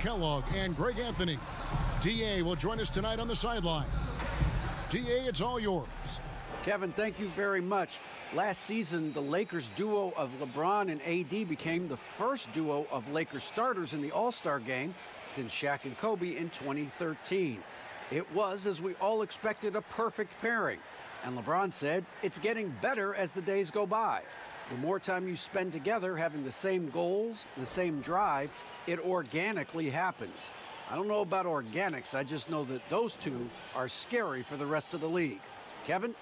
Kellogg and Greg Anthony. D.A. will join us tonight on the sideline. D.A., it's all yours. Kevin, thank you very much. Last season, the Lakers duo of LeBron and AD became the first duo of Lakers starters in the All-Star game since Shaq and Kobe in 2013. It was, as we all expected, a perfect pairing. And LeBron said, it's getting better as the days go by. The more time you spend together having the same goals, the same drive, it organically happens. I don't know about organics, I just know that those two are scary for the rest of the league. Kevin?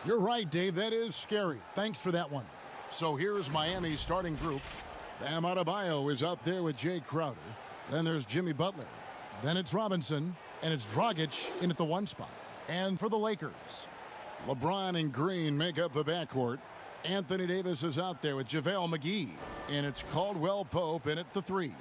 You're right, Dave. That is scary. Thanks for that one. So here's Miami's starting group. Bam Adebayo is out there with Jay Crowder. Then there's Jimmy Butler. Then it's Robinson. And it's Dragic in at the 1 spot. And for the Lakers, LeBron and Green make up the backcourt. Anthony Davis is out there with JaVale McGee. And it's Caldwell Pope in at the 3.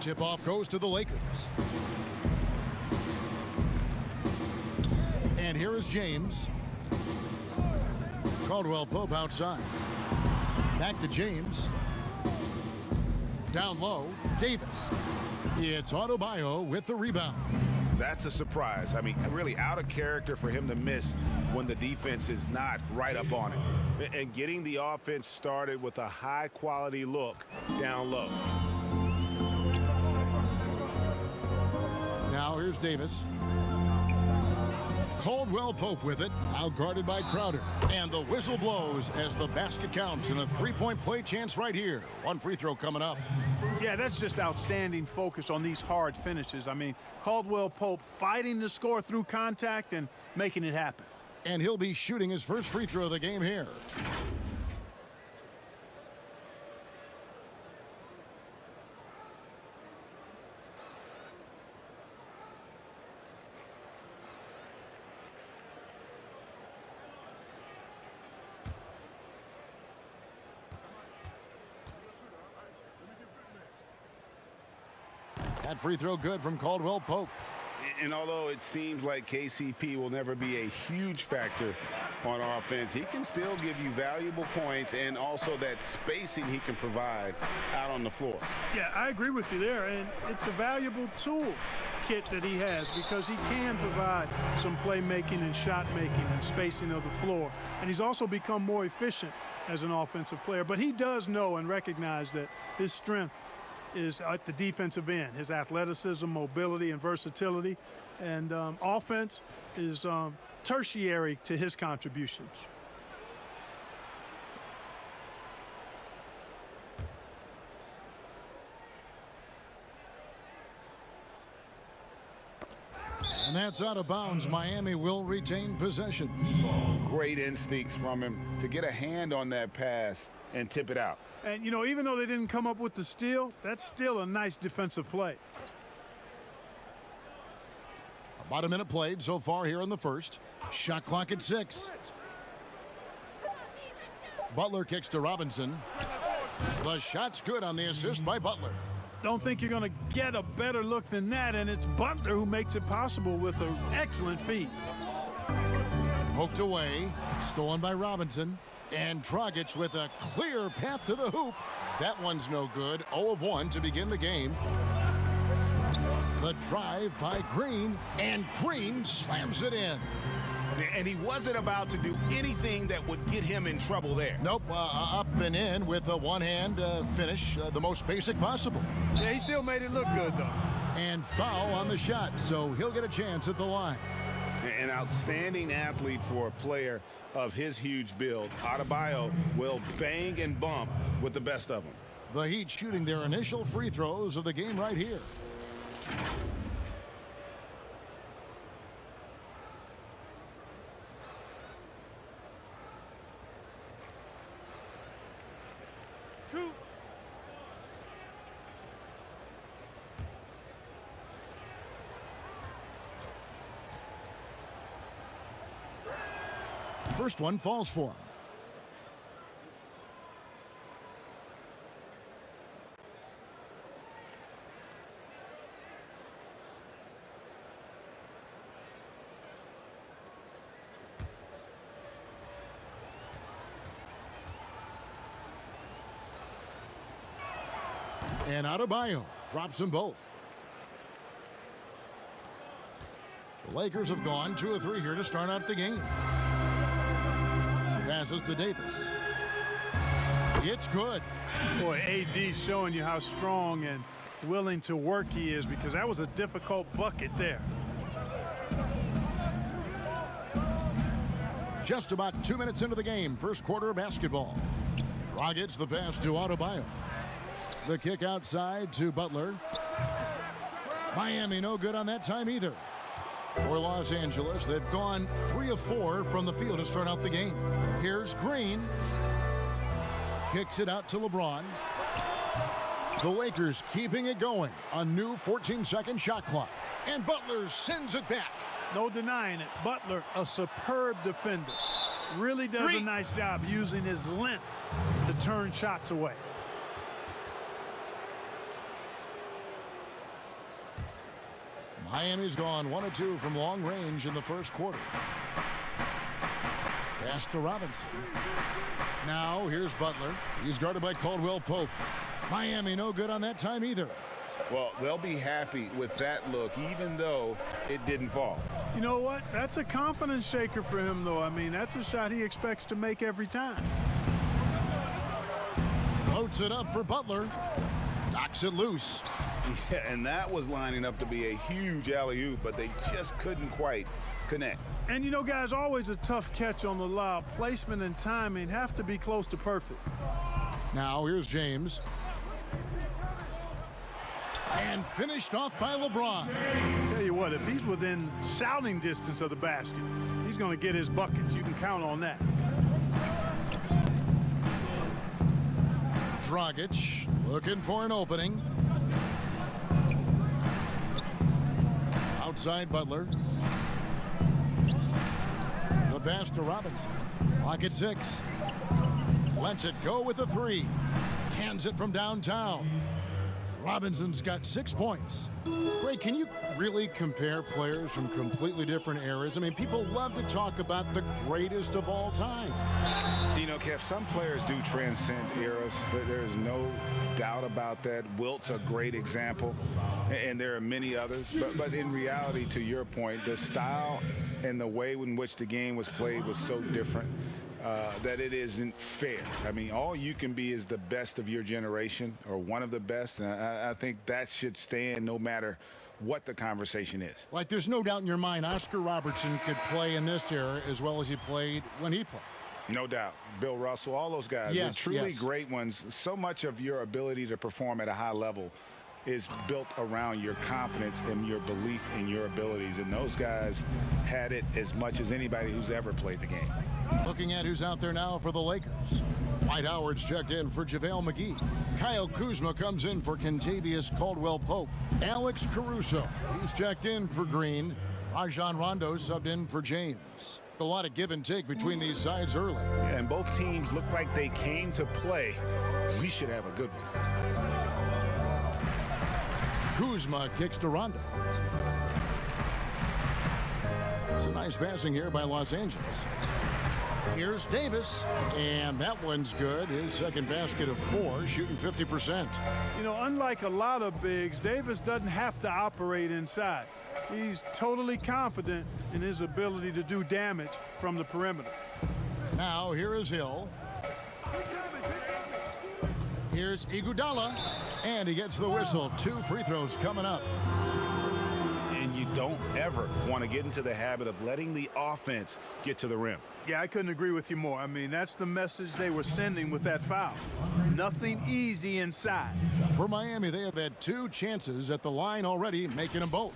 Tip-off goes to the Lakers. And here is James. Caldwell Pope outside. Back to James. Down low, Davis. It's Adebayo with the rebound. That's a surprise. I mean, really out of character for him to miss when the defense is not right up on it. And getting the offense started with a high-quality look down low. Now here's Davis. Caldwell Pope with it, outguarded by Crowder. And the whistle blows as the basket counts and a three-point play chance right here. One free throw coming up. Yeah, that's just outstanding focus on these hard finishes. I mean, Caldwell Pope fighting to score through contact and making it happen. And he'll be shooting his first free throw of the game here. That free throw good from Caldwell Pope. And although it seems like KCP will never be a huge factor on offense, he can still give you valuable points and also that spacing he can provide out on the floor. Yeah, I agree with you there, and it's a valuable tool kit that he has because he can provide some playmaking and shot making and spacing of the floor. And he's also become more efficient as an offensive player. But he does know and recognize that his strength is at the defensive end, his athleticism, mobility, and versatility. And offense is tertiary to his contributions. And that's out of bounds. Miami will retain possession. Great instincts from him to get a hand on that pass and tip it out. And, you know, even though they didn't come up with the steal, that's still a nice defensive play. About a minute played so far here in the first. Shot clock at 6. Butler kicks to Robinson. The shot's good on the assist by Butler. Don't think you're going to get a better look than that, and it's Butler who makes it possible with an excellent feed. Poked away, stolen by Robinson. And Dragic with a clear path to the hoop. That one's no good. 0 of 1 to begin the game. The drive by Green, and Green slams it in. And he wasn't about to do anything that would get him in trouble there. Nope, up and in with a one-hand finish, the most basic possible. Yeah, he still made it look good, though. And foul on the shot, so he'll get a chance at the line. An outstanding athlete for a player of his huge build. Adebayo will bang and bump with the best of them. The Heat shooting their initial free throws of the game right here. First one falls for him. And Adebayo drops them both. The Lakers have gone 2 of 3 here to start out the game. Passes to Davis. It's good. Boy, AD's showing you how strong and willing to work he is, because that was a difficult bucket there. Just about 2 minutes into the game, first quarter of basketball. Dragic the pass to Adebayo. The kick outside to Butler. Miami no good on that time either. For Los Angeles, they've gone 3 of 4 from the field to start out the game. Here's Green. Kicks it out to LeBron. The Lakers keeping it going. A new 14-second shot clock. And Butler sends it back. No denying it. Butler, a superb defender. Really does a nice job using his length to turn shots away. Miami's gone 1 of 2 from long range in the first quarter. Pass to Robinson. Now here's Butler. He's guarded by Caldwell Pope. Miami no good on that time either. Well, they'll be happy with that look, even though it didn't fall. You know what? That's a confidence shaker for him, though. I mean, that's a shot he expects to make every time. Floats it up for Butler. Knocks it loose. Yeah, and that was lining up to be a huge alley-oop, but they just couldn't quite connect. And you know, guys, always a tough catch on the lob. Placement and timing have to be close to perfect. Now here's James. And finished off by LeBron. Tell you what, if he's within shouting distance of the basket, he's going to get his buckets. You can count on that. Dragic looking for an opening. Outside Butler. The pass to Robinson. Clock at 6. Lets it go with a 3. Cans it from downtown. Robinson's got 6 points. Ray, can you really compare players from completely different eras? I mean, people love to talk about the greatest of all time. You know, Kev, some players do transcend eras. There's no doubt about that. Wilt's a great example, and there are many others. But in reality, to your point, the style and the way in which the game was played was so different that it isn't fair. I mean, all you can be is the best of your generation, or one of the best, and I think that should stand no matter what the conversation is. Like, there's no doubt in your mind Oscar Robertson could play in this era as well as he played when he played. No doubt. Bill Russell, all those guys. Yes, They're truly yes. great ones. So much of your ability to perform at a high level is built around your confidence and your belief in your abilities. And those guys had it as much as anybody who's ever played the game. Looking at who's out there now for the Lakers. Dwight Howard's checked in for JaVale McGee. Kyle Kuzma comes in for Kentavious Caldwell-Pope. Alex Caruso, he's checked in for Green. Rajon Rondo subbed in for James. A lot of give and take between these sides early. Yeah, and both teams look like they came to play. We should have a good one. Kuzma kicks to Rondo. It's a nice passing here by Los Angeles. Here's Davis, and that one's good. His second basket of 4, shooting 50%. You know, unlike a lot of bigs, Davis doesn't have to operate inside. He's totally confident in his ability to do damage from the perimeter. Now here is Hill. Here's Iguodala, and he gets the whistle. 2 free throws coming up. And you don't ever want to get into the habit of letting the offense get to the rim. Yeah, I couldn't agree with you more. I mean, that's the message they were sending with that foul. Nothing easy inside. For Miami, they have had 2 chances at the line already, making them both.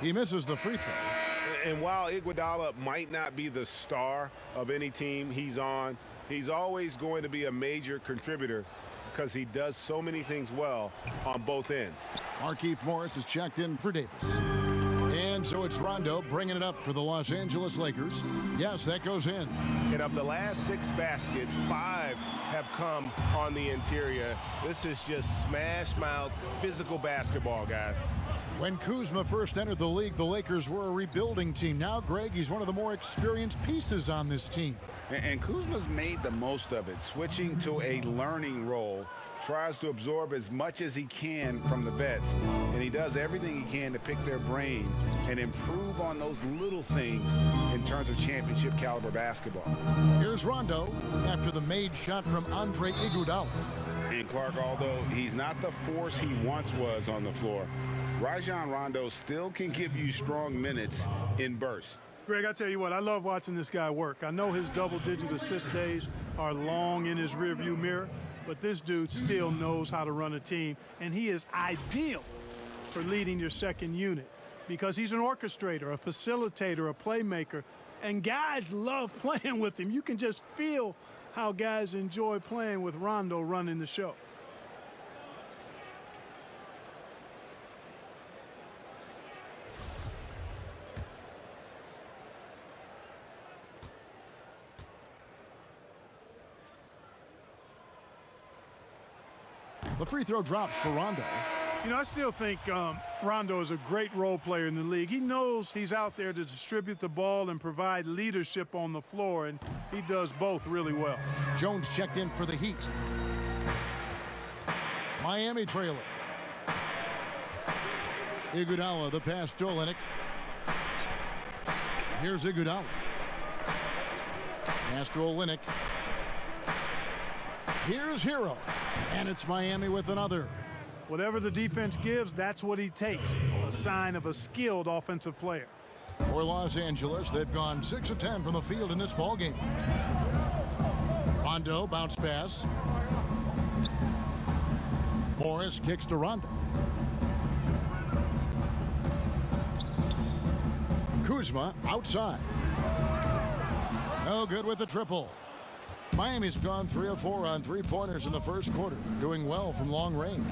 He misses the free throw. And while Iguodala might not be the star of any team he's on, he's always going to be a major contributor because he does so many things well on both ends. Markieff Morris is checked in for Davis. And so it's Rondo bringing it up for the Los Angeles Lakers. Yes, that goes in. And of the last 6 baskets, 5 have come on the interior. This is just smash-mouth physical basketball, guys. When Kuzma first entered the league, the Lakers were a rebuilding team. Now, Greg, he's one of the more experienced pieces on this team. And Kuzma's made the most of it, switching to a learning role, tries to absorb as much as he can from the vets, and he does everything he can to pick their brain and improve on those little things in terms of championship caliber basketball. Here's Rondo after the made shot from Andre Iguodala. And Clark, although he's not the force he once was on the floor, Rajon Rondo still can give you strong minutes in bursts. Greg, I tell you what, I love watching this guy work. I know his double-digit assist days are long in his rearview mirror, but this dude still knows how to run a team, and he is ideal for leading your second unit because he's an orchestrator, a facilitator, a playmaker, and guys love playing with him. You can just feel how guys enjoy playing with Rondo running the show. The free throw drops for Rondo. You know, I still think Rondo is a great role player in the league. He knows he's out there to distribute the ball and provide leadership on the floor, and he does both really well. Jones checked in for the Heat. Miami trailer. Iguodala, the pass to Olynyk. Here's Iguodala. Pass to Olynyk. Here's Hero. And it's Miami with another. Whatever the defense gives, that's what he takes. A sign of a skilled offensive player. For Los Angeles, they've gone 6 of 10 from the field in this ballgame. Rondo, bounce pass. Morris kicks to Rondo. Kuzma outside. No good with the triple. Miami's gone 3 of 4 on three-pointers in the first quarter, doing well from long range.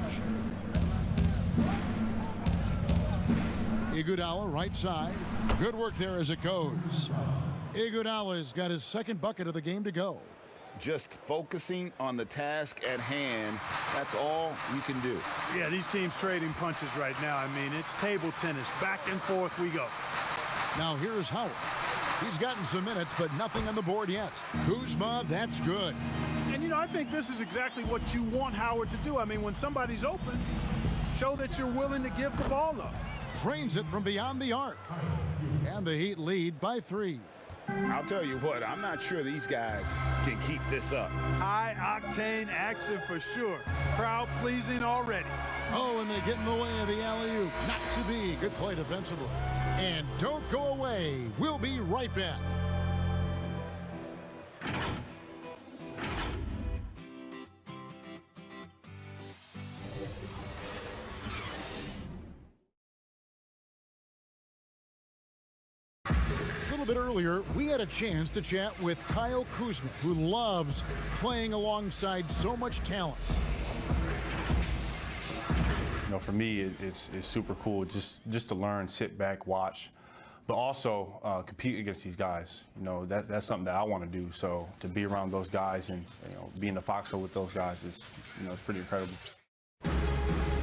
Iguodala, right side. Good work there as it goes. Iguodala's got his second bucket of the game to go. Just focusing on the task at hand, that's all you can do. Yeah, these teams trading punches right now. I mean, it's table tennis. Back and forth we go. Now here's Howard. He's gotten some minutes, but nothing on the board yet. Kuzma, that's good. And, you know, I think this is exactly what you want Howard to do. I mean, when somebody's open, show that you're willing to give the ball up. Drains it from beyond the arc. And the Heat lead by 3. I'll tell you what, I'm not sure these guys can keep this up. High-octane action for sure. Crowd-pleasing already. Oh, and they get in the way of the alley-oop. Not to be. Good play defensively. And don't go away. We'll be right back. A little bit earlier, we had a chance to chat with Kyle Kuzma, who loves playing alongside so much talent. You know, for me, it's super cool just to learn, sit back, watch, but also compete against these guys. You know, that's something that I want to do. So to be around those guys and, you know, be in the foxhole with those guys is, you know, it's pretty incredible.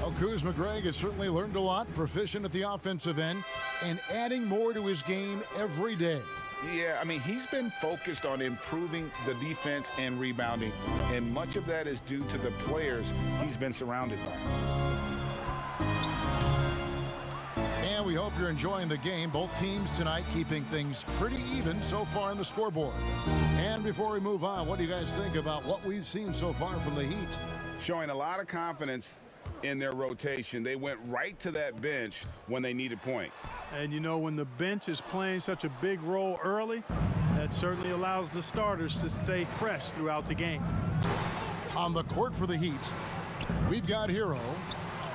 Well, Kuzma, Greg, has certainly learned a lot, proficient at the offensive end, and adding more to his game every day. Yeah, I mean, he's been focused on improving the defense and rebounding, and much of that is due to the players he's been surrounded by. And we hope you're enjoying the game. Both teams tonight keeping things pretty even so far on the scoreboard. And before we move on, what do you guys think about what we've seen so far from the Heat? Showing a lot of confidence in their rotation. They went right to that bench when they needed points. And, you know, when the bench is playing such a big role early, that certainly allows the starters to stay fresh throughout the game. On the court for the Heat, we've got Hero.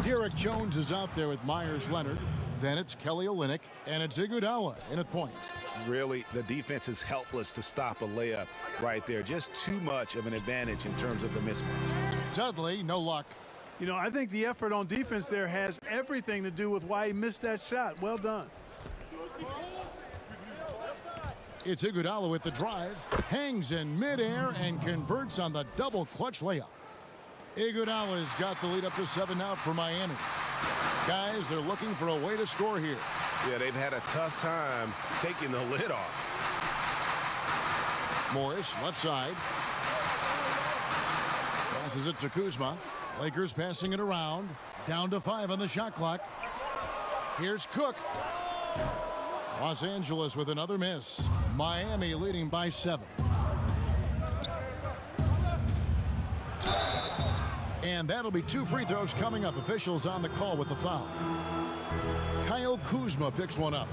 Derek Jones is out there with Myers Leonard. Then it's Kelly Olynyk, and it's Iguodala in at point. Really, the defense is helpless to stop a layup right there. Just too much of an advantage in terms of the mismatch. Dudley, no luck. You know, I think the effort on defense there has everything to do with why he missed that shot. Well done. It's Iguodala with the drive, hangs in midair and converts on the double clutch layup. Iguodala's got the lead up to 7 now for Miami. Guys, they're looking for a way to score here. Yeah, they've had a tough time taking the lid off. Morris, left side. Passes it to Kuzma. Lakers passing it around. Down to 5 on the shot clock. Here's Cook. Los Angeles with another miss. Miami leading by 7. And that'll be 2 free throws coming up. Officials on the call with the foul. Kyle Kuzma picks one up.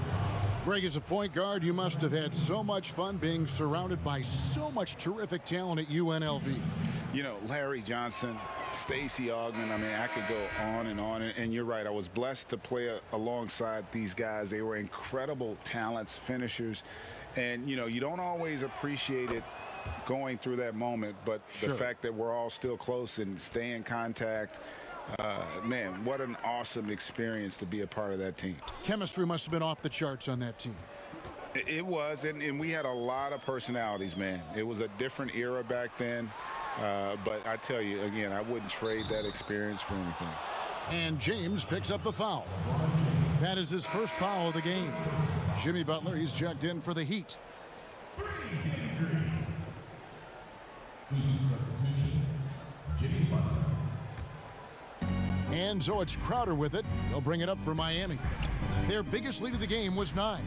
Greg, as a point guard, you must have had so much fun being surrounded by so much terrific talent at UNLV. You know, Larry Johnson, Stacey Augmon, I mean, I could go on. And you're right, I was blessed to play alongside these guys. They were incredible talents, finishers. And, you know, you don't always appreciate it going through that moment, but the fact that we're all still close and stay in contact, man, what an awesome experience to be a part of that team. Chemistry must have been off the charts on that team. It was, and we had a lot of personalities, man. It was a different era back then. But I tell you, again, I wouldn't trade that experience for anything. And James picks up the foul. That is his first foul of the game. Jimmy Butler, he's checked in for the Heat. And so it's Crowder with it. They'll bring it up for Miami. Their biggest lead of the game was 9.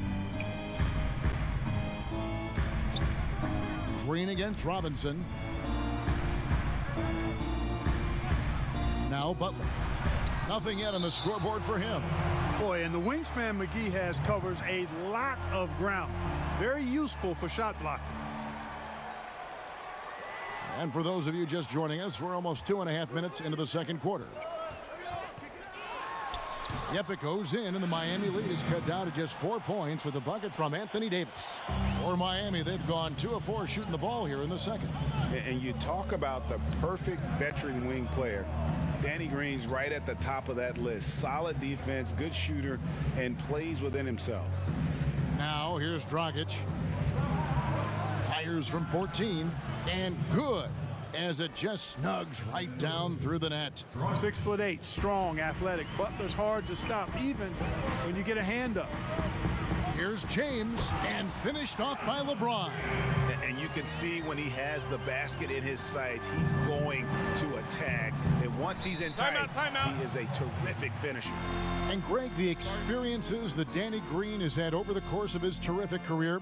Green against Robinson. Now Butler. Nothing yet on the scoreboard for him. Boy, and the wingspan McGee has covers a lot of ground. Very useful for shot blocking. And for those of you just joining us, we're almost 2.5 minutes into the second quarter. Yep, it goes in, and the Miami lead is cut down to just 4 points with a bucket from Anthony Davis. For Miami, they've gone 2 of 4 shooting the ball here in the second. And you talk about the perfect veteran wing player. Danny Green's right at the top of that list. Solid defense, good shooter, and plays within himself. Now here's Dragic. Fires from 14, and good, as it just snugs right down through the net. 6'8", strong, athletic. Butler's hard to stop, even when you get a hand up. Here's James, and finished off by LeBron. And you can see when he has the basket in his sights, he's going to attack. And once he's in tight, he is a terrific finisher. And Greg, the experiences that Danny Green has had over the course of his terrific career,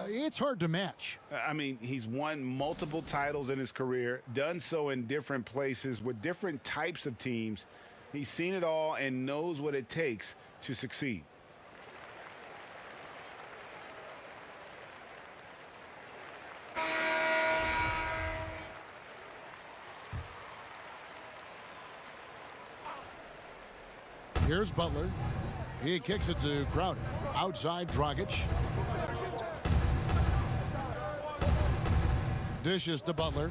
it's hard to match. I mean, he's won multiple titles in his career, done so in different places with different types of teams. He's seen it all and knows what it takes to succeed. Here's Butler. He kicks it to Crowder. Outside, Dragic. Dishes to Butler.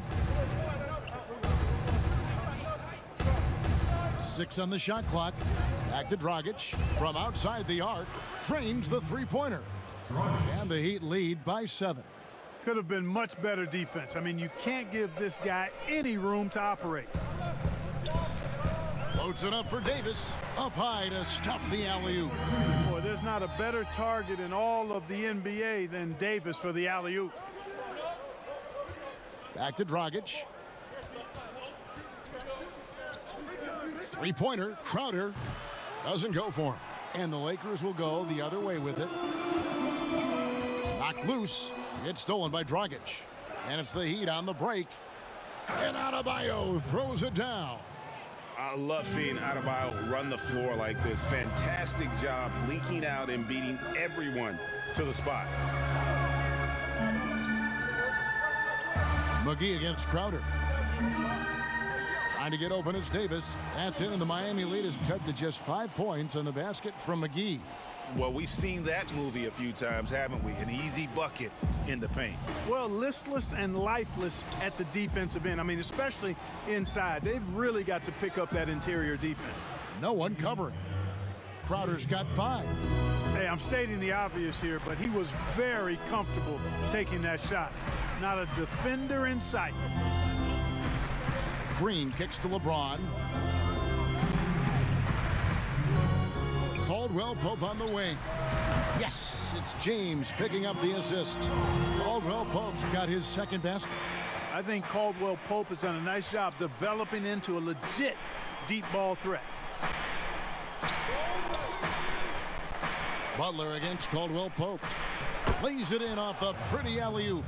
6 on the shot clock. Back to Dragic. From outside the arc, drains the three-pointer. And the Heat lead by 7. Could have been much better defense. I mean, you can't give this guy any room to operate. Loads it up for Davis. Up high to stuff the alley-oop. Boy, there's not a better target in all of the NBA than Davis for the alley-oop. Back to Dragic. Three-pointer, Crowder doesn't go for him. And the Lakers will go the other way with it. Knocked loose. It's stolen by Dragic. And it's the Heat on the break. And Adebayo throws it down. I love seeing Adebayo run the floor like this. Fantastic job leaking out and beating everyone to the spot. McGee against Crowder. Trying to get open is Davis. That's in, and the Miami lead is cut to just 5 points on the basket from McGee. Well, we've seen that movie a few times, haven't we? An easy bucket in the paint. Well, listless and lifeless at the defensive end. I mean, especially inside. They've really got to pick up that interior defense. No one covering. Crowder's got 5. Hey, I'm stating the obvious here, but he was very comfortable taking that shot. Not a defender in sight. Green kicks to LeBron. Caldwell Pope on the wing. Yes, it's James picking up the assist. Caldwell Pope's got his second basket. I think Caldwell Pope has done a nice job developing into a legit deep ball threat. Butler against Caldwell Pope. Lays it in off a pretty alley-oop.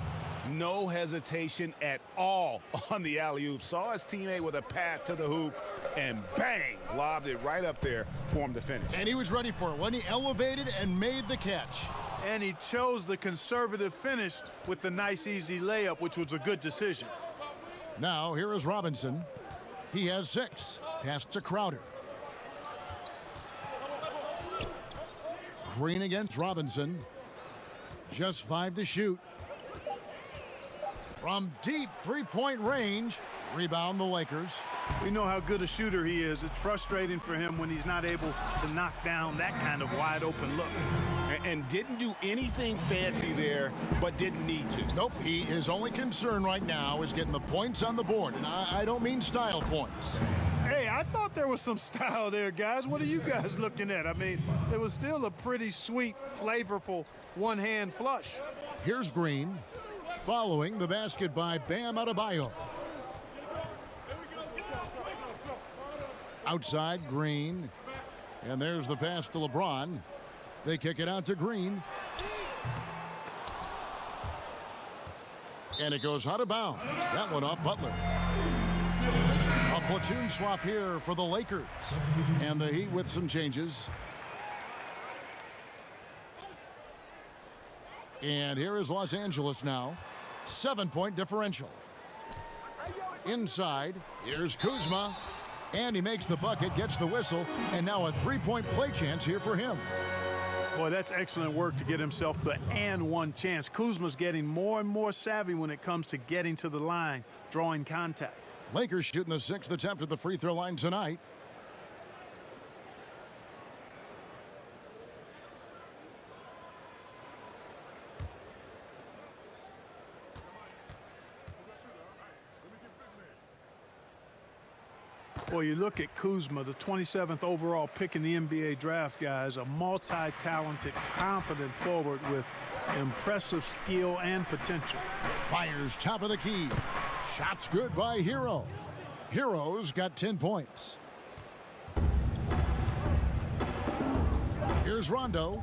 No hesitation at all on the alley-oop. Saw his teammate with a path to the hoop, and bang, lobbed it right up there for him to finish. And he was ready for it when he elevated and made the catch. And he chose the conservative finish with the nice, easy layup, which was a good decision. Now, here is Robinson. He has 6. Pass to Crowder. Green against Robinson. Just 5 to shoot. From deep three-point range, rebound the Lakers. We know how good a shooter he is. It's frustrating for him when he's not able to knock down that kind of wide-open look. And didn't do anything fancy there, but didn't need to. Nope, his only concern right now is getting the points on the board, and I don't mean style points. Hey, I thought there was some style there, guys. What are you guys looking at? I mean, it was still a pretty sweet, flavorful one-hand flush. Here's Green, following the basket by Bam Adebayo. Outside, Green, and there's the pass to LeBron. They kick it out to Green. And it goes out of bounds. That one off Butler. A platoon swap here for the Lakers. And the Heat with some changes. And here is Los Angeles now. 7-point differential. Inside, here's Kuzma. And he makes the bucket, gets the whistle, and now a 3-point play chance here for him. Boy, that's excellent work to get himself the and one chance. Kuzma's getting more and more savvy when it comes to getting to the line, drawing contact. Lakers shooting the 6th attempt at the free throw line tonight. Well, you look at Kuzma, the 27th overall pick in the NBA draft, guys, a multi-talented, confident forward with impressive skill and potential. Fires top of the key. Shots good by Hero. Hero's got 10 points. Here's Rondo.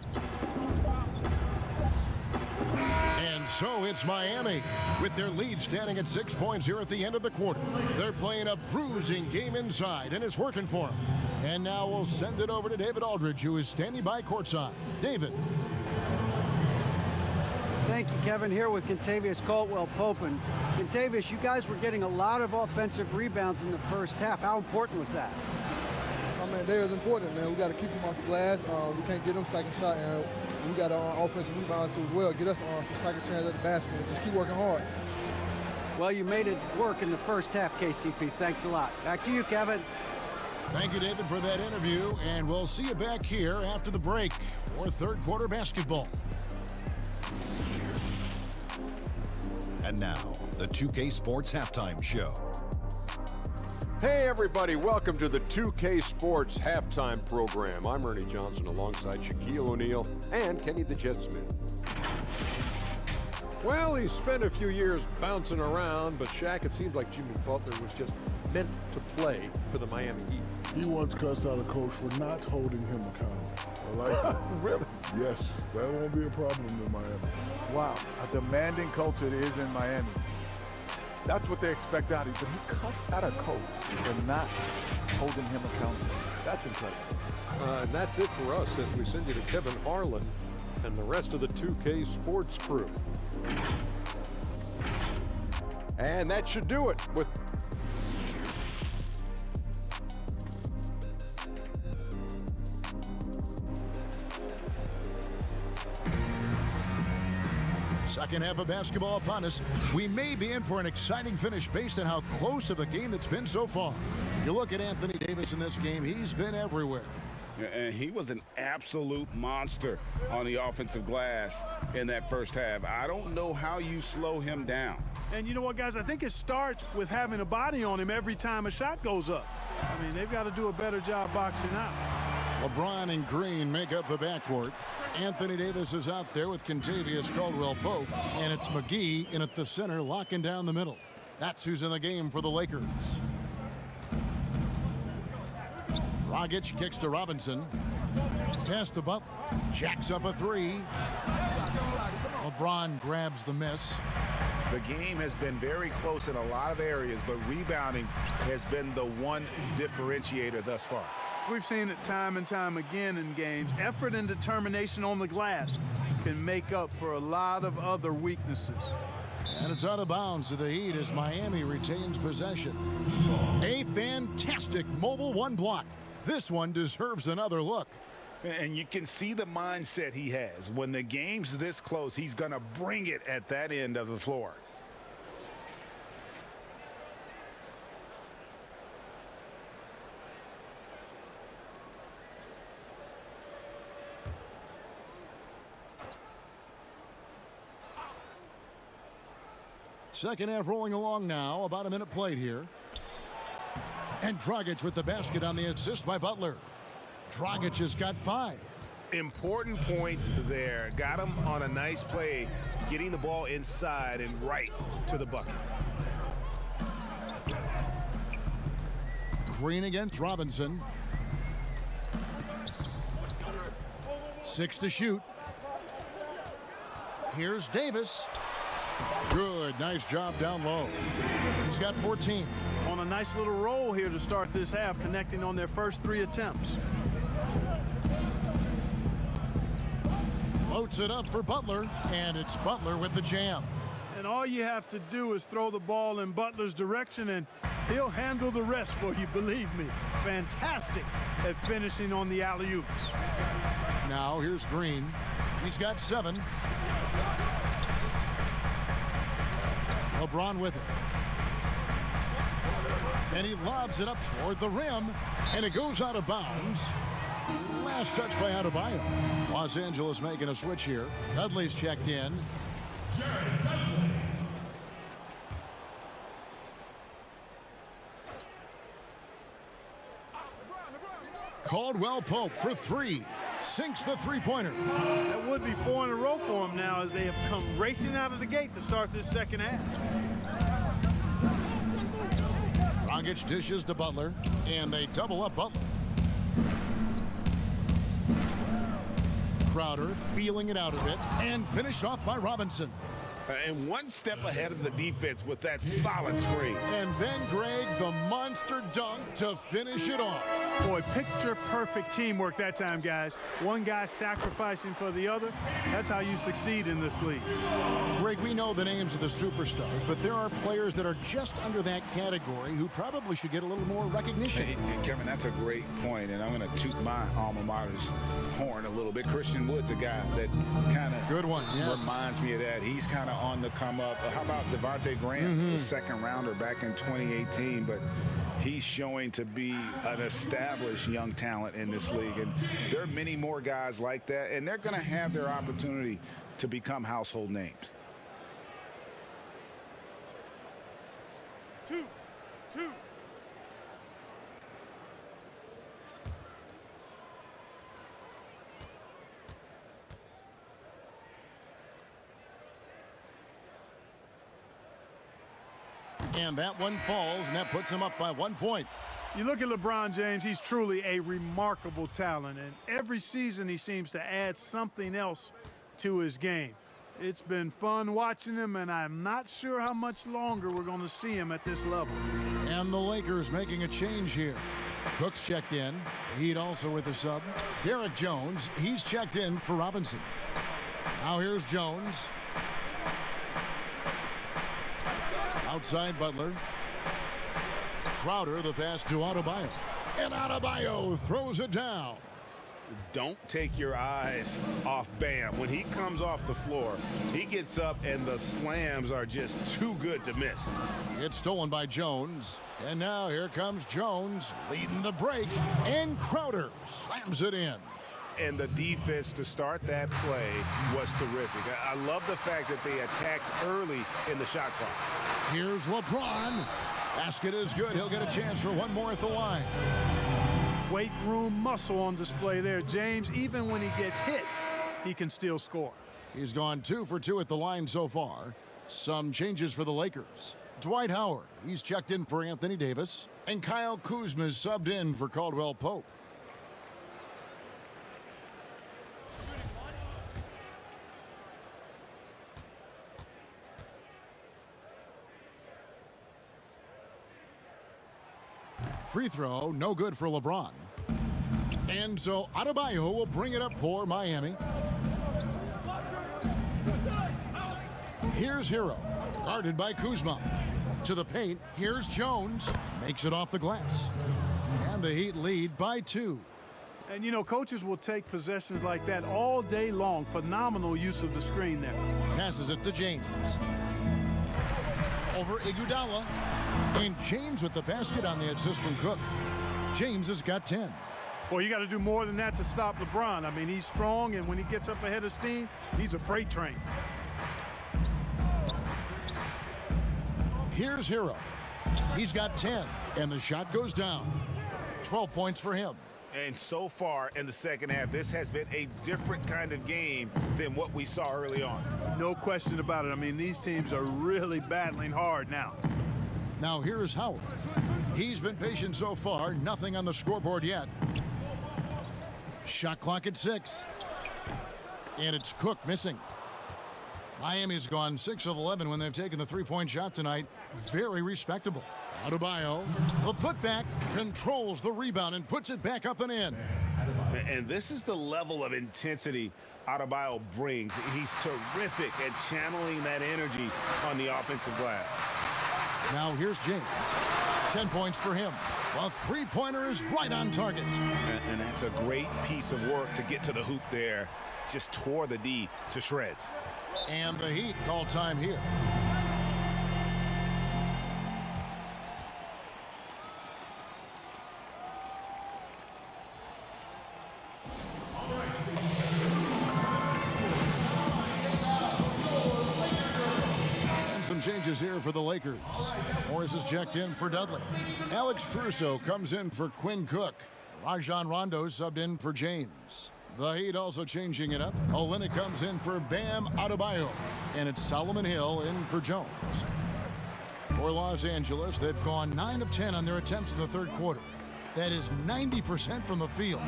And so it's Miami with their lead standing at 6 points here at the end of the quarter. They're playing a bruising game inside, and it's working for them. And now we'll send it over to David Aldridge, who is standing by courtside. David. Thank you, Kevin. Here with Kentavious Caldwell-Pope. And Kentavious, you guys were getting a lot of offensive rebounds in the first half. How important was that? I mean, that is important, man. We got to keep them off the glass. We can't get them second shot, and we got an offensive rebound too as well. Get us some second chance at the basket and just keep working hard. Well, you made it work in the first half, KCP. Thanks a lot. Back to you, Kevin. Thank you, David, for that interview, and we'll see you back here after the break for third quarter basketball. And now, the 2K Sports Halftime Show. Hey everybody, welcome to the 2K Sports Halftime Program. I'm Ernie Johnson alongside Shaquille O'Neal and Kenny the Jet Smith. Well, he spent a few years bouncing around, but Shaq, it seems like Jimmy Butler was just meant to play for the Miami Heat. He once cussed out a coach for not holding him accountable. I like that. Really? Yes, that won't be a problem in Miami. Wow, a demanding culture it is in Miami. That's what they expect out of him. But he cussed out a coach for not holding him accountable. That's incredible. And that's it for us as we send you to Kevin Harlan and the rest of the 2K Sports crew. And that should do it with Second half of basketball upon us. We may be in for an exciting finish based on how close of a game it's been so far. You look at Anthony Davis in this game, he's been everywhere. And he was an absolute monster on the offensive glass in that first half. I don't know how you slow him down. And you know what, guys? I think it starts with having a body on him every time a shot goes up. I mean, they've got to do a better job boxing out. LeBron and Green make up the backcourt. Anthony Davis is out there with Kentavious Caldwell-Pope, and it's McGee in at the center, locking down the middle. That's who's in the game for the Lakers. Dragic kicks to Robinson. Pass to Butler. Jacks up a three. LeBron grabs the miss. The game has been very close in a lot of areas, but rebounding has been the one differentiator thus far. We've seen it time and time again in games. Effort and determination on the glass can make up for a lot of other weaknesses. And it's out of bounds to the Heat as Miami retains possession. A fantastic mobile one block. This one deserves another look. And you can see the mindset he has. When the game's this close, he's going to bring it at that end of the floor. Second half rolling along now. About a minute played here. And Dragic with the basket on the assist by Butler. Dragic has got 5. Important points there. Got him on a nice play, getting the ball inside and right to the bucket. Green against Robinson. 6 to shoot. Here's Davis. Good, nice job down low. He's got 14. On a nice little roll here to start this half, connecting on their first 3 attempts. Floats it up for Butler, and it's Butler with the jam. And all you have to do is throw the ball in Butler's direction, and he'll handle the rest for you, believe me. Fantastic at finishing on the alley-oops. Now here's Green. He's got 7. LeBron with it. And he lobs it up toward the rim, and it goes out of bounds. Last touch by Adebayo. Los Angeles making a switch here. Dudley's checked in. Caldwell-Pope for 3. Sinks the three-pointer. That would be 4 in a row for him now as they have come racing out of the gate to start this second half. Dragic dishes to Butler, and they double up Butler. Crowder feeling it out a bit, and finished off by Robinson. And one step ahead of the defense with that solid screen. And then, Greg, the monster dunk to finish it off. Boy, picture-perfect teamwork that time, guys. One guy sacrificing for the other. That's how you succeed in this league. Greg, we know the names of the superstars, but there are players that are just under that category who probably should get a little more recognition. Hey, Kevin, that's a great point, and I'm going to toot my alma mater's horn a little bit. Christian Wood's a guy that kind of reminds me of that. He's kind of on the come up. How about Devontae Graham, the second rounder back in 2018, but he's showing to be an established young talent in this league, and there are many more guys like that, and they're going to have their opportunity to become household names. 2. And that one falls, and that puts him up by 1 point. You look at LeBron James, he's truly a remarkable talent, and every season he seems to add something else to his game. It's been fun watching him, and I'm not sure how much longer we're going to see him at this level. And the Lakers making a change here. Cook's checked in. Heat also with the sub. Derek Jones, he's checked in for Robinson. Now here's Jones. Outside Butler. Crowder, the pass to Adebayo. And Adebayo throws it down. Don't take your eyes off Bam. When he comes off the floor, he gets up and the slams are just too good to miss. It's stolen by Jones. And now here comes Jones leading the break. And Crowder slams it in. And the defense to start that play was terrific. I love the fact that they attacked early in the shot clock. Here's LeBron. Basket is good. He'll get a chance for one more at the line. Weight room muscle on display there. James, even when he gets hit, he can still score. He's gone 2 for 2 at the line so far. Some changes for the Lakers. Dwight Howard, he's checked in for Anthony Davis. And Kyle Kuzma's subbed in for Caldwell Pope. Free throw, no good for LeBron. And so Adebayo will bring it up for Miami. Here's Hero, guarded by Kuzma. To the paint, here's Jones. Makes it off the glass. And the Heat lead by 2. And, you know, coaches will take possessions like that all day long. Phenomenal use of the screen there. Passes it to James. Over Iguodala. And James with the basket on the assist from Cook. James has got 10. Well, you got to do more than that to stop LeBron. I mean, he's strong, and when he gets up ahead of steam, he's a freight train. Here's Hero. He's got 10, and the shot goes down. 12 points for him. And so far in the second half, this has been a different kind of game than what we saw early on. No question about it. I mean, these teams are really battling hard now. Now here's Howard. He's been patient so far. Nothing on the scoreboard yet. Shot clock at 6. And it's Cook missing. Miami's gone 6 of 11 when they've taken the three-point shot tonight. Very respectable. Adebayo, the putback, controls the rebound and puts it back up and in. And this is the level of intensity Adebayo brings. He's terrific at channeling that energy on the offensive glass. Now here's James. 10 points for him. The three-pointer is right on target. And that's a great piece of work to get to the hoop there. Just tore the D to shreds. And the Heat call time here. Some changes here for the Lakers. Morris is checked in for Dudley. Alex Caruso comes in for Quinn Cook. Rajon Rondo subbed in for James. The Heat also changing it up. Olynyk comes in for Bam Adebayo. And it's Solomon Hill in for Jones. For Los Angeles, they've gone 9 of 10 on their attempts in the third quarter. That is 90% from the field.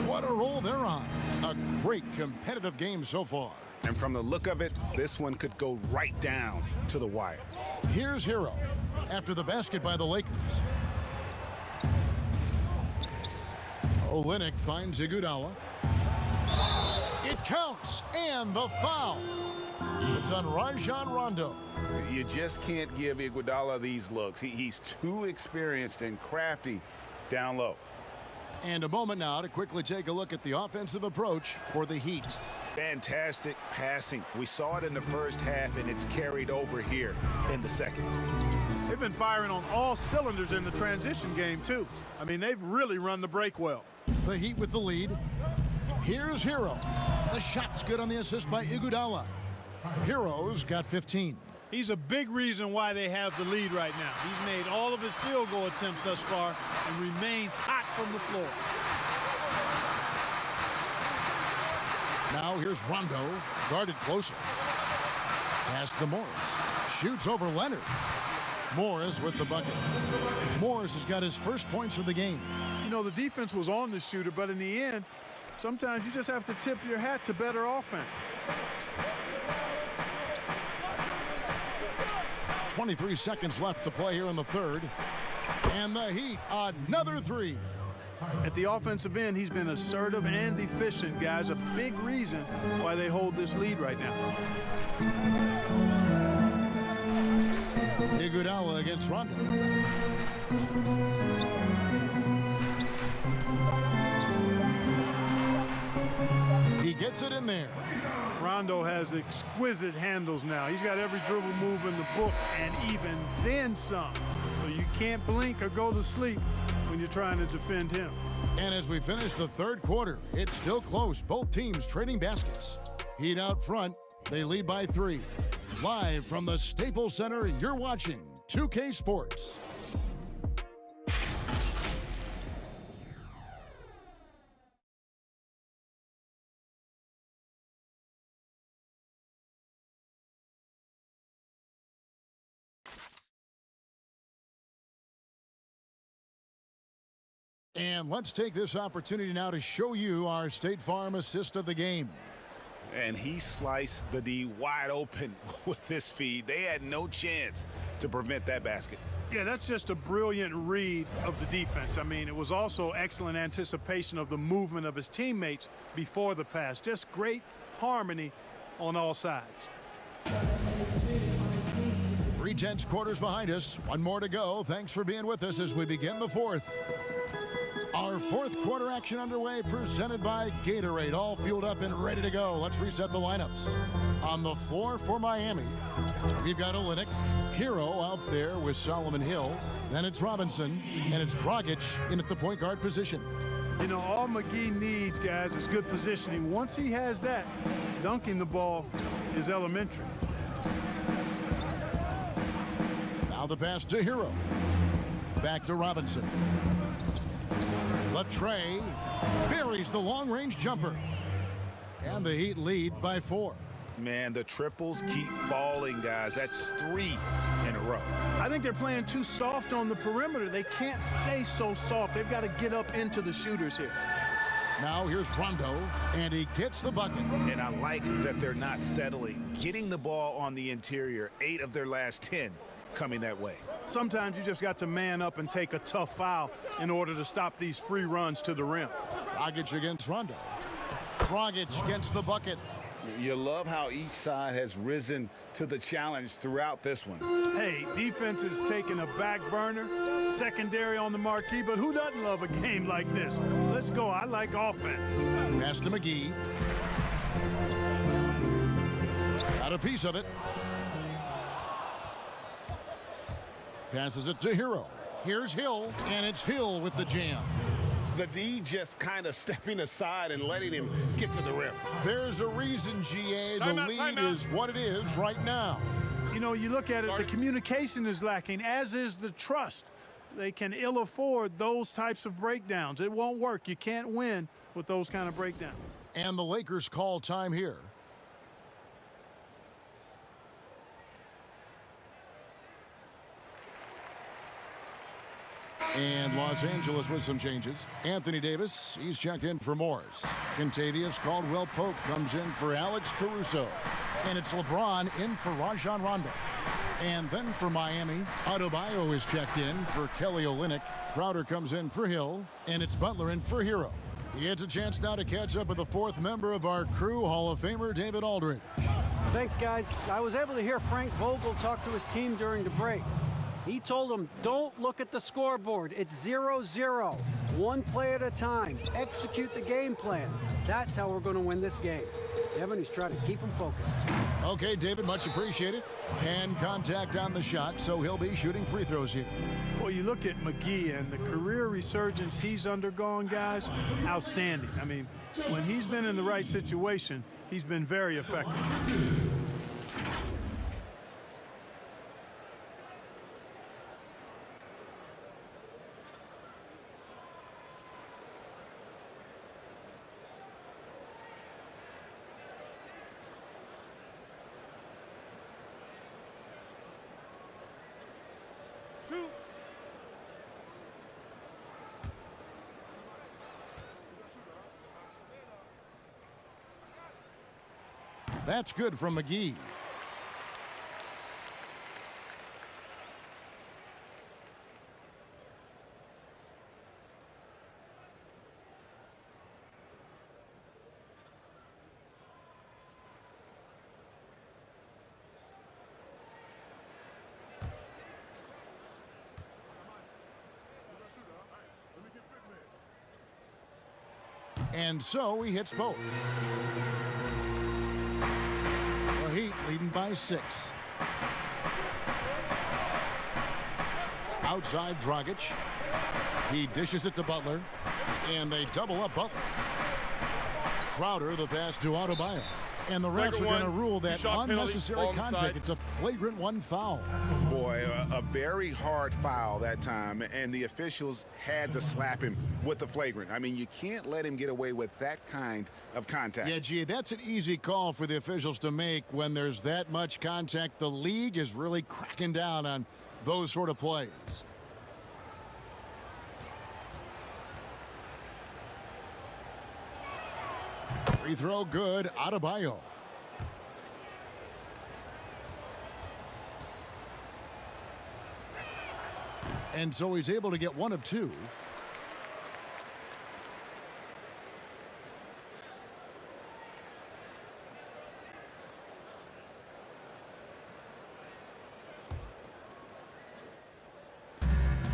What a roll they're on. A great competitive game so far. And from the look of it, this one could go right down to the wire. Here's Hero after the basket by the Lakers. Olynyk finds Iguodala. It counts, and the foul. It's on Rajon Rondo. You just can't give Iguodala these looks. He's too experienced and crafty down low. And a moment now to quickly take a look at the offensive approach for the Heat. Fantastic passing. We saw it in the first half, and it's carried over here in the second. They've been firing on all cylinders in the transition game, too. I mean, they've really run the break well. The Heat with the lead. Here's Hero. The shot's good on the assist by Iguodala. Hero's got 15. He's a big reason why they have the lead right now. He's made all of his field goal attempts thus far and remains hot from the floor. Now here's Rondo, guarded closer. Pass to Morris. Shoots over Leonard. Morris with the bucket. Morris has got his first points of the game. You know, the defense was on the shooter, but in the end, sometimes you just have to tip your hat to better offense. 23 seconds left to play here in the third. And the Heat, another three. At the offensive end, he's been assertive and efficient, guys. A big reason why they hold this lead right now. Iguodala against Rondo. puts it in there. Rondo has exquisite handles now. He's got every dribble move in the book and even then some. So you can't blink or go to sleep when you're trying to defend him. And as we finish the third quarter, it's still close. Both teams trading baskets. Heat out front. They lead by 3. Live from the Staples Center, you're watching 2K Sports. And let's take this opportunity now to show you our State Farm assist of the game. And he sliced the D wide open with this feed. They had no chance to prevent that basket. Yeah, that's just a brilliant read of the defense. I mean, it was also excellent anticipation of the movement of his teammates before the pass. Just great harmony on all sides. 3/10 quarters behind us. One more to go. Thanks for being with us as we begin the fourth. Our fourth quarter action underway, presented by Gatorade, all fueled up and ready to go. Let's reset the lineups. On the floor for Miami, we've got Olynyk, Hero out there with Solomon Hill. Then it's Robinson, and it's Dragic in at the point guard position. You know, all McGee needs, guys, is good positioning. Once he has that, dunking the ball is elementary. Now the pass to Hero. Back to Robinson. Latre buries the long-range jumper. And the Heat lead by 4. Man, the triples keep falling, guys. That's 3 in a row. I think they're playing too soft on the perimeter. They can't stay so soft. They've got to get up into the shooters here. Now here's Rondo, and he gets the bucket. And I like that they're not settling. Getting the ball on the interior, 8 of their last 10 coming that way. Sometimes you just got to man up and take a tough foul in order to stop these free runs to the rim. Dragic against Rondo. Dragic gets the bucket. You love how each side has risen to the challenge throughout this one. Hey, defense is taking a back burner, secondary on the marquee, but who doesn't love a game like this? Let's go. I like offense. Pass to McGee. Got a piece of it. Passes it to Hero. Here's Hill, and it's Hill with the jam. The D just kind of stepping aside and letting him get to the rim. There's a reason, GA, the lead is what it is right now. You know, you look at it, the communication is lacking, as is the trust. They can ill afford those types of breakdowns. It won't work. You can't win with those kind of breakdowns. And the Lakers call time here. And Los Angeles with some changes. Anthony Davis, he's checked in for Morris. Kentavious Caldwell-Pope comes in for Alex Caruso. And it's LeBron in for Rajon Rondo. And then for Miami, Adebayo is checked in for Kelly Olynyk. Crowder comes in for Hill. And it's Butler in for Hero. He gets a chance now to catch up with the fourth member of our crew, Hall of Famer David Aldridge. Thanks, guys. I was able to hear Frank Vogel talk to his team during the break. He told them, don't look at the scoreboard. It's 0-0. One play at a time. Execute the game plan. That's how we're going to win this game. Devin, he's trying to keep them focused. Okay, David, much appreciated. And contact on the shot, so he'll be shooting free throws here. Well, you look at McGee and the career resurgence he's undergone, guys, outstanding. I mean, when he's been in the right situation, he's been very effective. That's good from McGee. And so he hits both. The Heat leading by 6. Outside Dragic. He dishes it to Butler. And they double up Butler. Crowder, the pass to Adebayo. And the refs are going to rule that unnecessary contact. It's a flagrant 1 foul. Boy, a very hard foul that time, and the officials had to slap him with the flagrant. I mean, you can't let him get away with that kind of contact. Yeah, gee, that's an easy call for the officials to make when there's that much contact. The league is really cracking down on those sort of plays. Free throw good, Adebayo. And so he's able to get 1 of 2.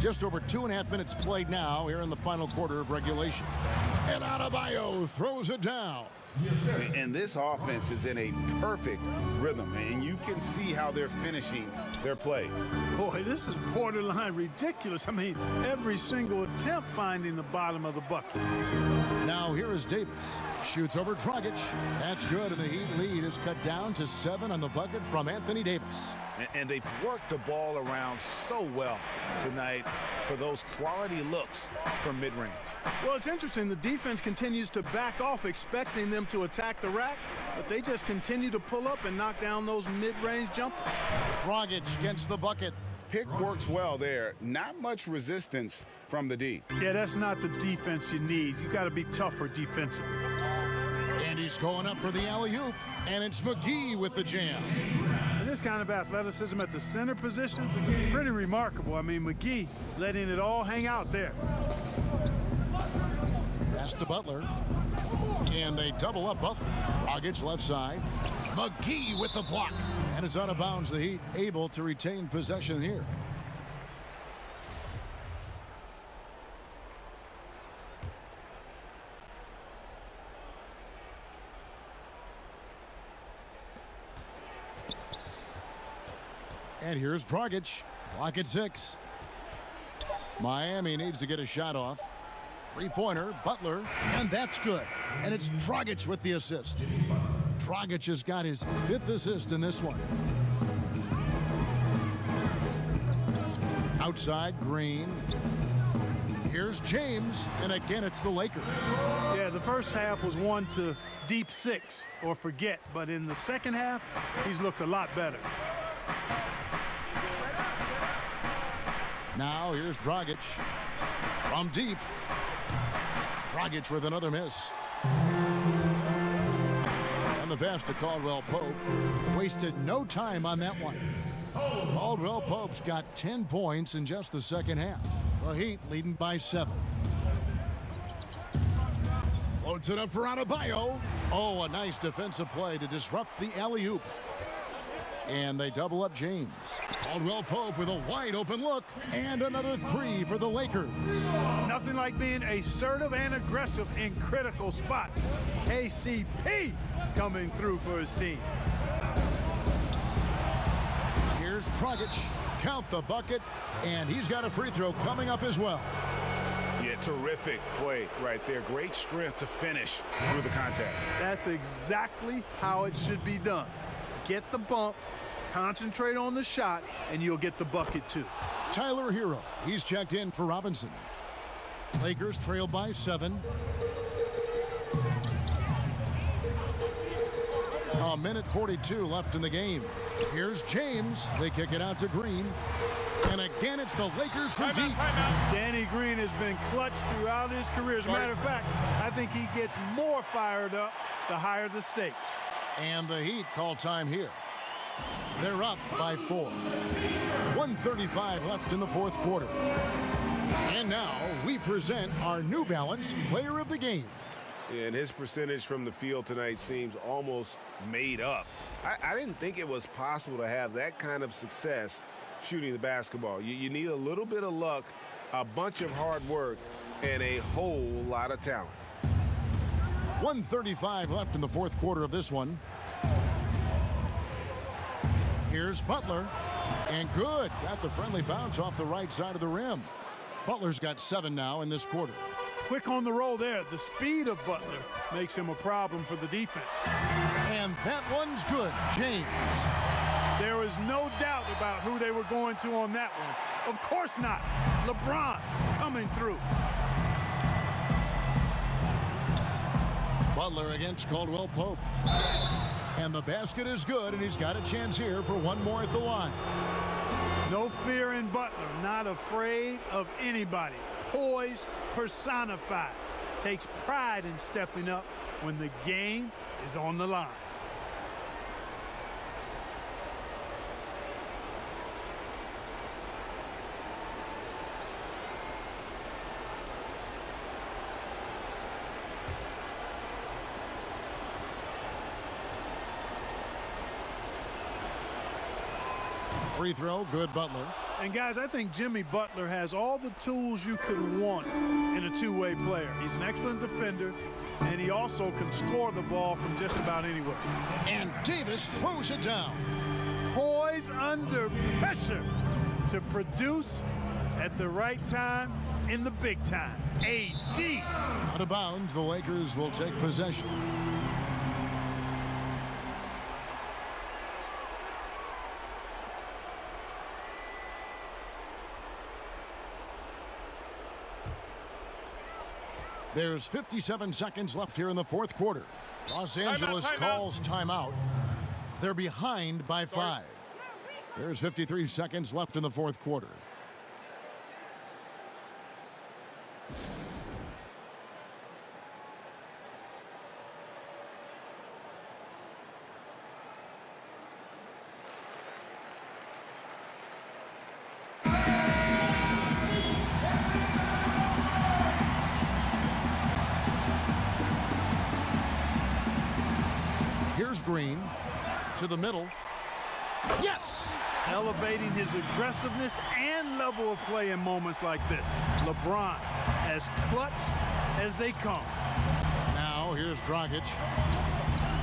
Just over 2.5 minutes played now here in the final quarter of regulation. And Adebayo throws it down. And this offense is in a perfect rhythm, and you can see how they're finishing their plays. Boy, this is borderline ridiculous. I mean, every single attempt finding the bottom of the bucket. Now here is Davis. Shoots over Dragic. That's good, and the Heat lead is cut down to 7 on the bucket from Anthony Davis. And they've worked the ball around so well tonight for those quality looks from mid-range. Well, it's interesting. The defense continues to back off, expecting them to attack the rack, but they just continue to pull up and knock down those mid-range jumpers. Dragic gets the bucket. Pick works well there. Not much resistance from the D. Yeah, that's not the defense you need. You got to be tougher defensively. And he's going up for the alley-oop, and it's McGee with the jam. And this kind of athleticism at the center position, pretty remarkable. I mean, McGee letting it all hang out there. Pass to Butler. And they double up Butler. Dragic left side. McGee with the block. And it's out of bounds. The Heat able to retain possession here. And here's Dragic. Clock at 6. Miami needs to get a shot off. Three-pointer, Butler, and that's good. And it's Dragic with the assist. Dragic has got his 5th assist in this one. Outside, Green. Here's James, and again it's the Lakers. Yeah, the first half was one to deep 6 or forget, but in the second half, he's looked a lot better. Now here's Dragic from deep. Dragic with another miss. And the pass to Caldwell Pope. Wasted no time on that one. Caldwell Pope's got 10 points in just the second half. The Heat leading by 7. Floats it up for Adebayo. Oh, a nice defensive play to disrupt the alley-oop. And they double up James. Caldwell Pope with a wide open look. And another 3 for the Lakers. Nothing like being assertive and aggressive in critical spots. KCP coming through for his team. Here's Dragic. Count the bucket. And he's got a free throw coming up as well. Yeah, terrific play right there. Great strength to finish through the contact. That's exactly how it should be done. Get the bump, concentrate on the shot, and you'll get the bucket too. Tyler Hero, he's checked in for Robinson. Lakers trail by 7. A minute 42 left in the game. Here's James. They kick it out to Green. And again, it's the Lakers from deep. Danny Green has been clutch throughout his career. As a matter of fact, I think he gets more fired up the higher the stakes. And the Heat call time here. They're up by 4. 1:35 left in the fourth quarter. And now we present our New Balance Player of the Game. And his percentage from the field tonight seems almost made up. I didn't think it was possible to have that kind of success shooting the basketball. You need a little bit of luck, a bunch of hard work, and a whole lot of talent. 1:35 left in the fourth quarter of this one. Here's Butler. And good. Got the friendly bounce off the right side of the rim. Butler's got 7 now in this quarter. Quick on the roll there. The speed of Butler makes him a problem for the defense. And that one's good. James. There is no doubt about who they were going to on that one. Of course not. LeBron coming through. Butler against Caldwell Pope. And the basket is good, and he's got a chance here for one more at the line. No fear in Butler, not afraid of anybody. Poise personified. Takes pride in stepping up when the game is on the line. Free throw, good Butler. And guys, I think Jimmy Butler has all the tools you could want in a two-way player. He's an excellent defender, and he also can score the ball from just about anywhere. And Davis throws it down. Poise under pressure to produce at the right time in the big time. AD. Out of bounds, the Lakers will take possession. There's 57 seconds left here in the fourth quarter. Los Angeles calls timeout. They're behind by 5. There's 53 seconds left in the fourth quarter. Here's Green to the middle. Yes! Elevating his aggressiveness and level of play in moments like this. LeBron, as clutch as they come. Now here's Dragic.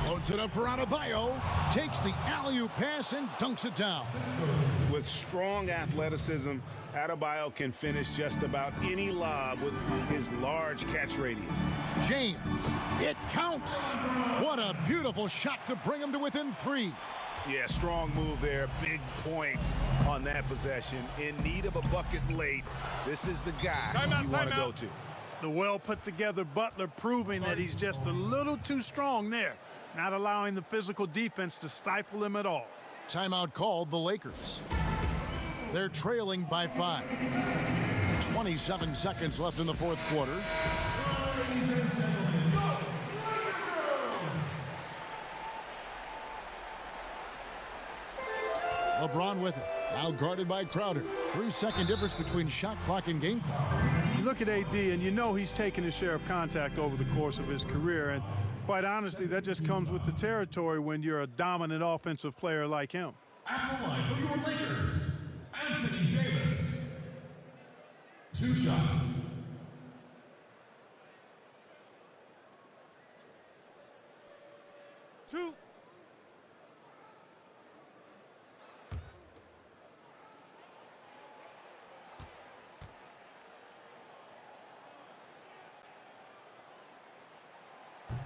Loads it up for Adebayo. Takes the alley-oop pass and dunks it down. With strong athleticism, Adebayo can finish just about any lob with his large catch radius. James, it counts. What a beautiful shot to bring him to within 3. Yeah, strong move there. Big points on that possession. In need of a bucket late. This is the guy you want to go to. The well put together Butler proving that he's just a little too strong there, not allowing the physical defense to stifle him at all. Timeout called the Lakers. They're trailing by 5. 27 seconds left in the fourth quarter. LeBron with it. Now guarded by Crowder. 3-second difference between shot clock and game clock. You look at AD and you know he's taken his share of contact over the course of his career. And quite honestly, that just comes with the territory when you're a dominant offensive player like him. At the line for your Lakers, Anthony Davis. 2 shots.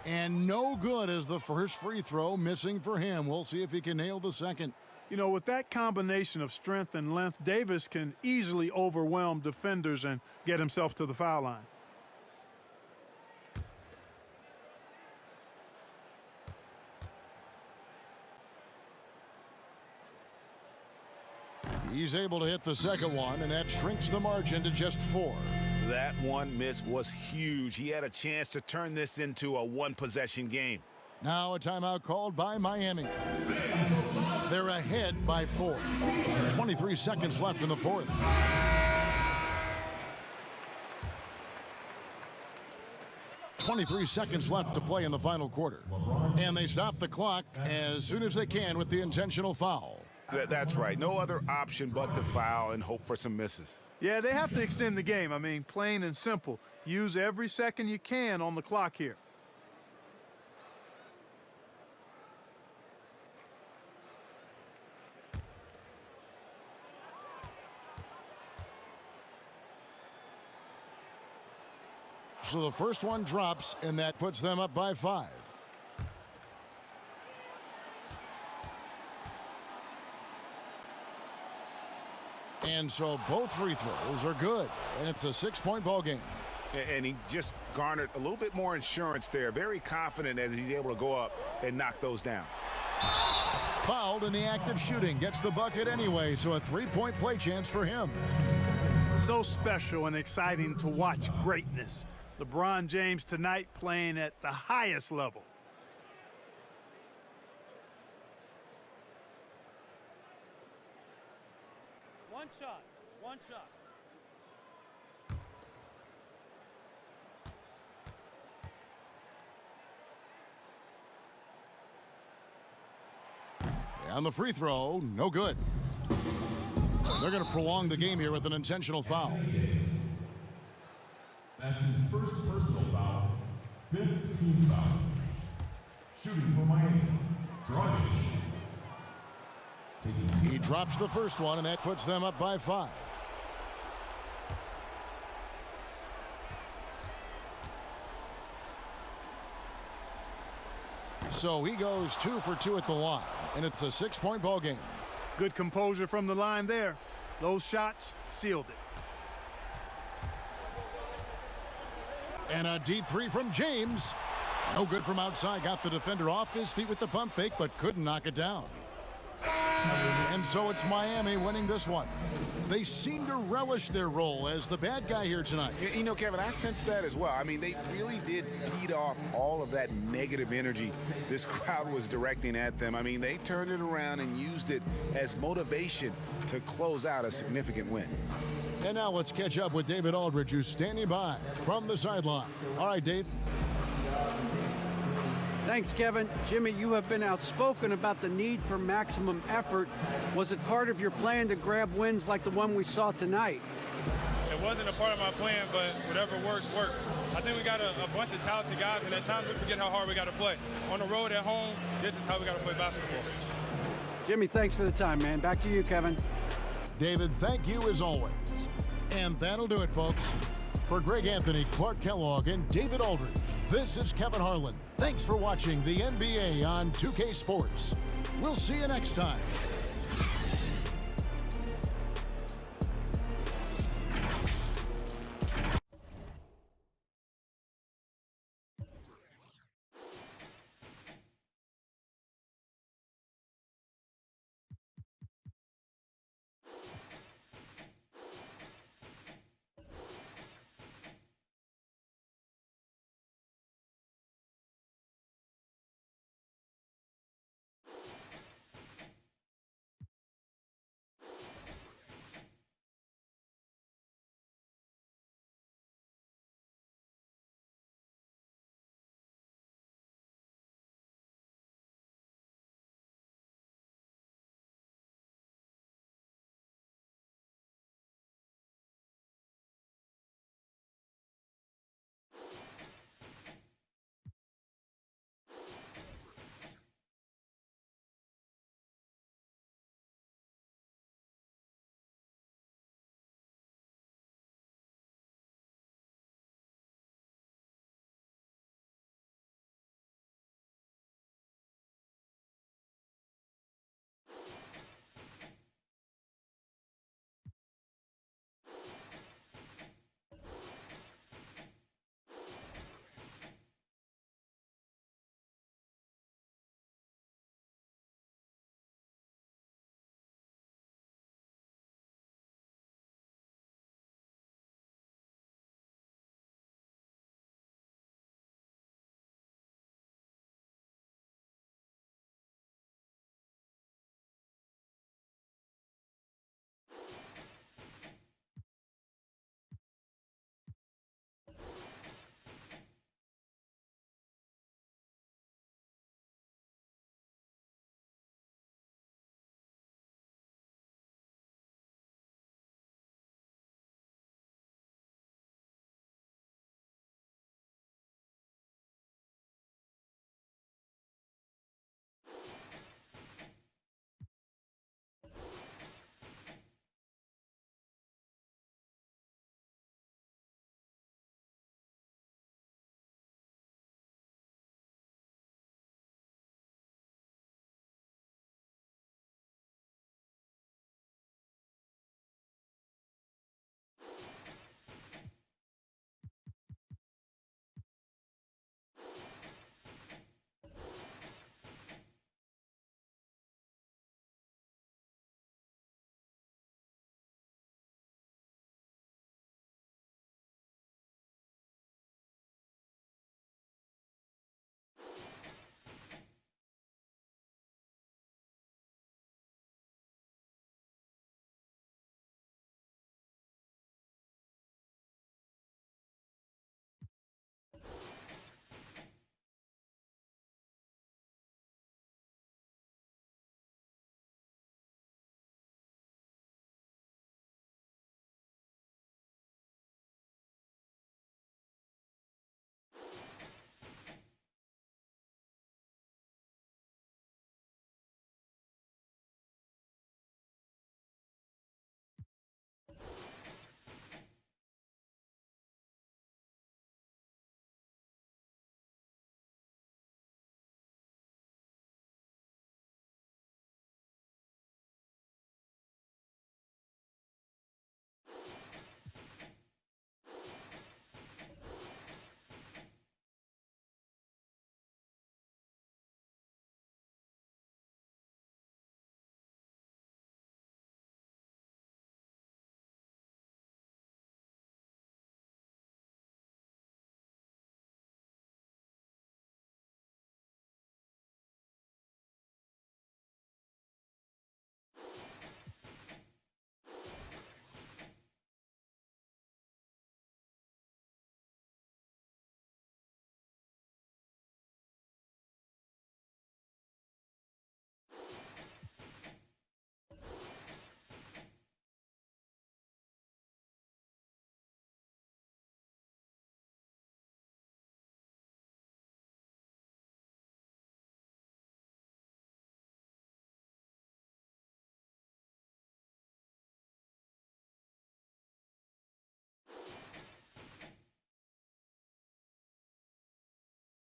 And no good as the first free throw missing for him. We'll see if he can nail the second. You know, with that combination of strength and length, Davis can easily overwhelm defenders and get himself to the foul line. He's able to hit the second one, and that shrinks the margin to just 4. That one miss was huge. He had a chance to turn this into a one-possession game. Now a timeout called by Miami. They're ahead by 4. 23 seconds left in the fourth. .23 seconds left to play in the final quarter. And they stop the clock as soon as they can with the intentional foul. That's right. No other option but to foul and hope for some misses. Yeah, they have to extend the game. I mean, plain and simple. Use every second you can on the clock here. So the first one drops, and that puts them up by 5. And so both free throws are good, and it's a 6-point ball game. And he just garnered a little bit more insurance there. Very confident as he's able to go up and knock those down. Fouled in the act of shooting. Gets the bucket anyway, so a 3-point play chance for him. So special and exciting to watch greatness. LeBron James tonight playing at the highest level. One shot. On the free throw, no good. They're going to prolong the game here with an intentional foul. That's his first personal foul. 5th team foul. Shooting for Miami. Dragic. He drops the first one, and that puts them up by 5. So he goes 2 for 2 at the line, and it's a 6-point ball game. Good composure from the line there. Those shots sealed it. And a deep three from James. No good from outside. Got the defender off his feet with the pump fake, but couldn't knock it down. And so it's Miami winning this one. They seem to relish their role as the bad guy here tonight. You know, Kevin, I sense that as well. I mean, they really did feed off all of that negative energy this crowd was directing at them. I mean, they turned it around and used it as motivation to close out a significant win. And now let's catch up with David Aldridge, who's standing by from the sideline. All right, Dave. Thanks, Kevin. Jimmy, you have been outspoken about the need for maximum effort. Was it part of your plan to grab wins like the one we saw tonight? It wasn't a part of my plan, but whatever works, works. I think we got a bunch of talented guys, and at times we forget how hard we got to play. On the road, at home, this is how we got to play basketball. Jimmy, thanks for the time, man. Back to you, Kevin. David, thank you as always. And that'll do it, folks. For Greg Anthony, Clark Kellogg, and David Aldridge, this is Kevin Harlan. Thanks for watching the NBA on 2K Sports. We'll see you next time.